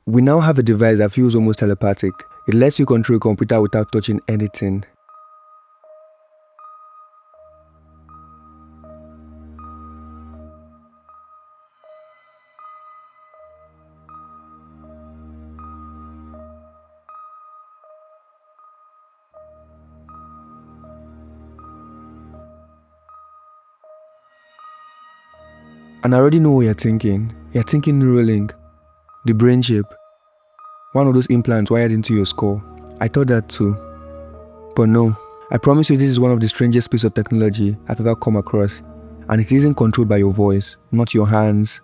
We now have a device that feels almost telepathic. It lets you control a computer without touching anything. And I already know what you're thinking. You're thinking Neuralink, the brain chip, one of those implants wired into your skull. I thought that too. But no, I promise you this is one of the strangest pieces of technology I've ever come across. And it isn't controlled by your voice, not your hands,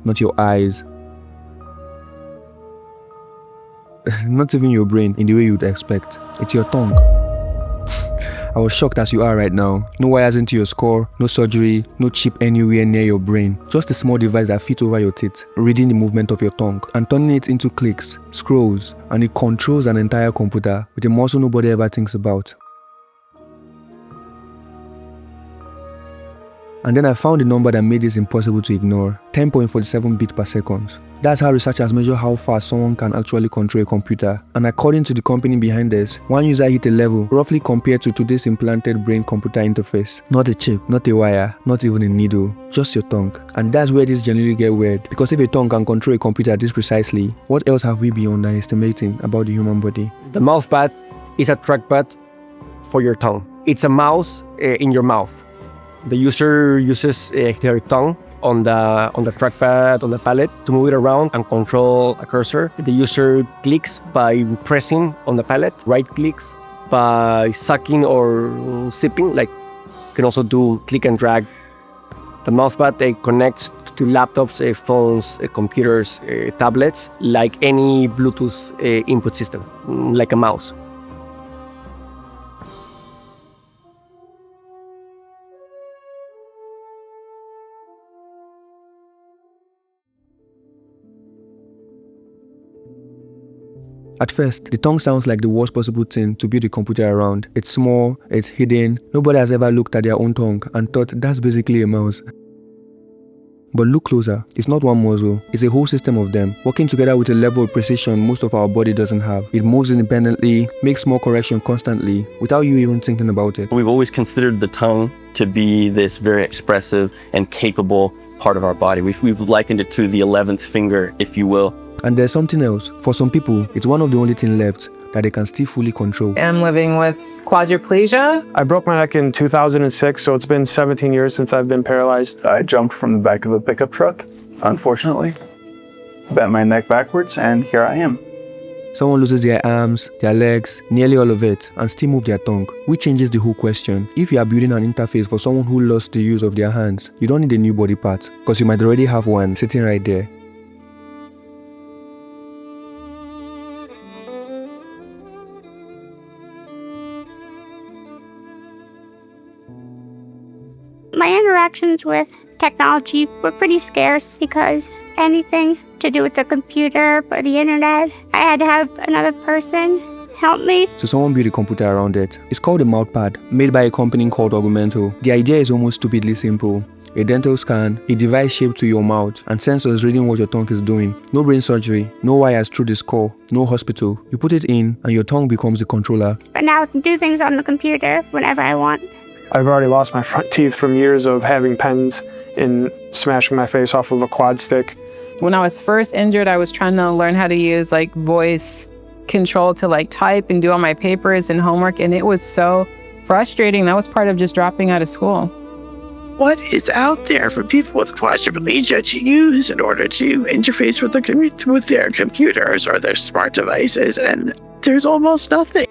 not your eyes, not even your brain in the way you'd expect. It's your tongue. I was shocked as you are right now. No wires into your skull, no surgery, no chip anywhere near your brain. Just a small device that fits over your teeth, reading the movement of your tongue and turning it into clicks, scrolls, and it controls an entire computer with a muscle nobody ever thinks about. And then I found a number that made this impossible to ignore, 10.47 bits per second. That's how researchers measure how fast someone can actually control a computer. And according to the company behind this, one user hit a level roughly compared to today's implanted brain-computer interface. Not a chip, not a wire, not even a needle, just your tongue. And that's where this genuinely gets weird, because if a tongue can control a computer this precisely, what else have we been underestimating about the human body? The MouthPad is a trackpad for your tongue. It's a mouse in your mouth. The user uses their tongue on the trackpad, on the palette, to move it around and control a cursor. The user clicks by pressing on the palette, right clicks by sucking or sipping, like you can also do click and drag. The MouthPad connects to laptops, phones, computers, tablets, like any Bluetooth input system, like a mouse. At first, the tongue sounds like the worst possible thing to build a computer around. It's small, it's hidden, nobody has ever looked at their own tongue and thought that's basically a mouse. But look closer, it's not one muscle, it's a whole system of them, working together with a level of precision most of our body doesn't have. It moves independently, makes small corrections constantly, without you even thinking about it. We've always considered the tongue to be this very expressive and capable part of our body. We've likened it to the 11th finger, if you will. And there's something else. For some people, it's one of the only things left that they can still fully control. I'm living with quadriplegia. I broke my neck in 2006, so it's been 17 years since I've been paralyzed. I jumped from the back of a pickup truck, unfortunately, bent my neck backwards, and here I am. Someone loses their arms, their legs, nearly all of it, and still move their tongue, which changes the whole question. If you are building an interface for someone who lost the use of their hands, you don't need a new body part, because you might already have one sitting right there. My interactions with technology were pretty scarce because anything to do with the computer or the internet, I had to have another person help me. So someone built a computer around it. It's called a MouthPad, made by a company called Augmental. The idea is almost stupidly simple. A dental scan, a device shaped to your mouth, and sensors reading what your tongue is doing. No brain surgery, no wires through the skull, no hospital. You put it in, and your tongue becomes the controller. But now I can do things on the computer whenever I want. I've already lost my front teeth from years of having pens and smashing my face off of a quad stick. When I was first injured, I was trying to learn how to use voice control to type and do all my papers and homework, and it was so frustrating. That was part of just dropping out of school. What is out there for people with quadriplegia to use in order to interface with their computers or their smart devices? And there's almost nothing.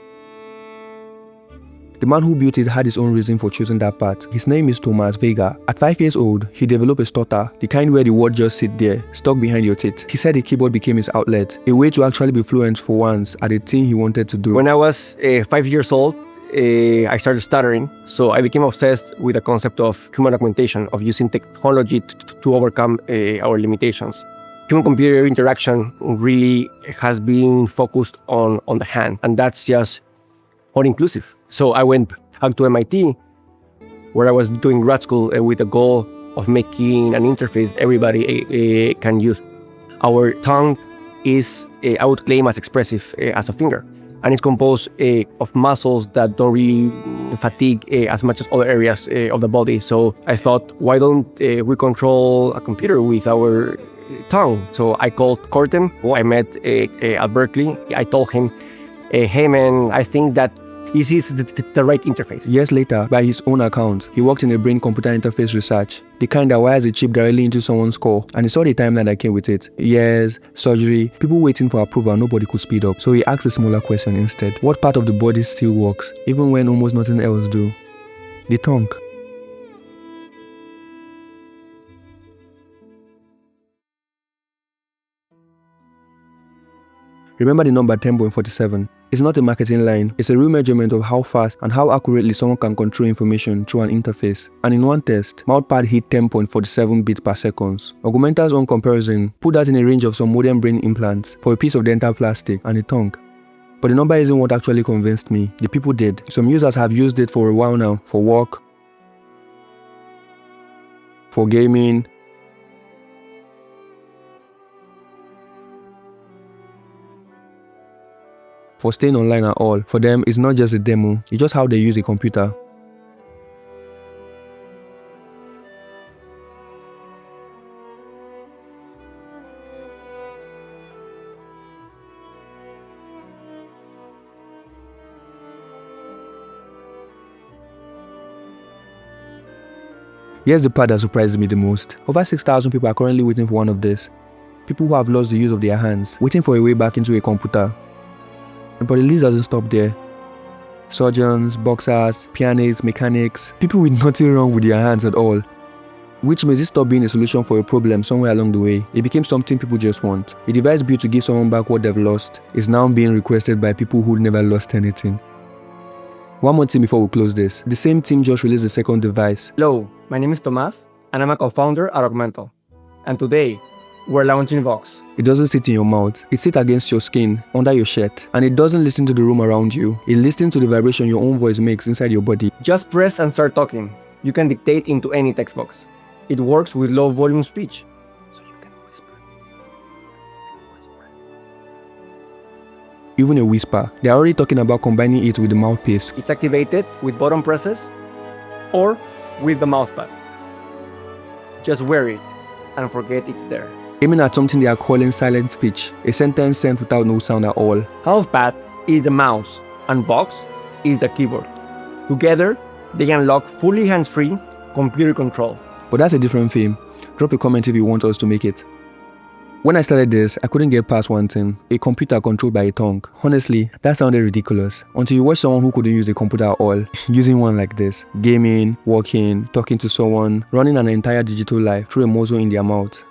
The man who built it had his own reason for choosing that path. His name is Thomas Vega. At 5 years old, he developed a stutter, the kind where the word just sit there, stuck behind your teeth. He said the keyboard became his outlet, a way to actually be fluent for once at the thing he wanted to do. When I was 5 years old, I started stuttering, so I became obsessed with the concept of human augmentation, of using technology to overcome our limitations. Human-computer interaction really has been focused on the hand, and that's just all-inclusive. So I went back to MIT, where I was doing grad school with the goal of making an interface everybody can use. Our tongue is, I would claim, as expressive as a finger. And it's composed of muscles that don't really fatigue as much as other areas of the body. So I thought, why don't we control a computer with our tongue? So I called Cortem, who I met at Berkeley. I told him, hey man, I think that this is the right interface. Years later, by his own account, he worked in a brain-computer interface research, the kind that wires a chip directly into someone's skull, and he saw the timeline that came with it. Years, surgery, people waiting for approval, nobody could speed up. So he asked a smaller question instead. What part of the body still works, even when almost nothing else do? The tongue. Remember the number 10.47. It's not a marketing line, it's a real measurement of how fast and how accurately someone can control information through an interface. And in one test, MouthPad hit 10.47 bits per second. Augmental's own comparison put that in a range of some modern brain implants for a piece of dental plastic and a tongue. But the number isn't what actually convinced me. The people did. Some users have used it for a while now, for work, for gaming, for staying online at all. For them, it's not just a demo, it's just how they use a computer. Here's the part that surprises me the most. Over 6,000 people are currently waiting for one of these. People who have lost the use of their hands, waiting for a way back into a computer. But the list doesn't stop there. Surgeons, boxers, pianists, mechanics, people with nothing wrong with their hands at all. Which means it stopped being a solution for a problem somewhere along the way. It became something people just want. A device built to give someone back what they've lost is now being requested by people who never lost anything. One more thing before we close this. The same team just released the second device. Hello, my name is Tomas, and I'm a co-founder at Augmental. And today, we're launching Vox. It doesn't sit in your mouth. It sits against your skin, under your shirt. And it doesn't listen to the room around you. It listens to the vibration your own voice makes inside your body. Just press and start talking. You can dictate into any text box. It works with low volume speech. So you can whisper. Even a whisper. They're already talking about combining it with the mouthpiece. It's activated with button presses or with the MouthPad. Just wear it and forget it's there. Aiming at something they are calling silent speech, a sentence sent without no sound at all. MouthPad is a mouse and Vox is a keyboard. Together, they unlock fully hands-free computer control. But that's a different theme. Drop a comment if you want us to make it. When I started this, I couldn't get past one thing: a computer controlled by a tongue. Honestly, that sounded ridiculous. Until you watch someone who couldn't use a computer at all, using one like this. Gaming, working, talking to someone, running an entire digital life through a muzzle in their mouth.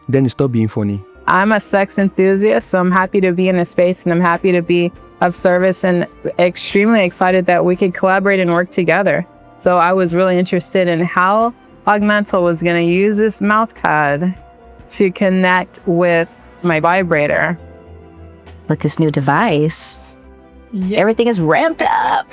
Then it stopped being funny. I'm a sex enthusiast, so I'm happy to be in a space and I'm happy to be of service and extremely excited that we could collaborate and work together. So I was really interested in how Augmental was going to use this MouthPad to connect with my vibrator. With this new device, everything is ramped up.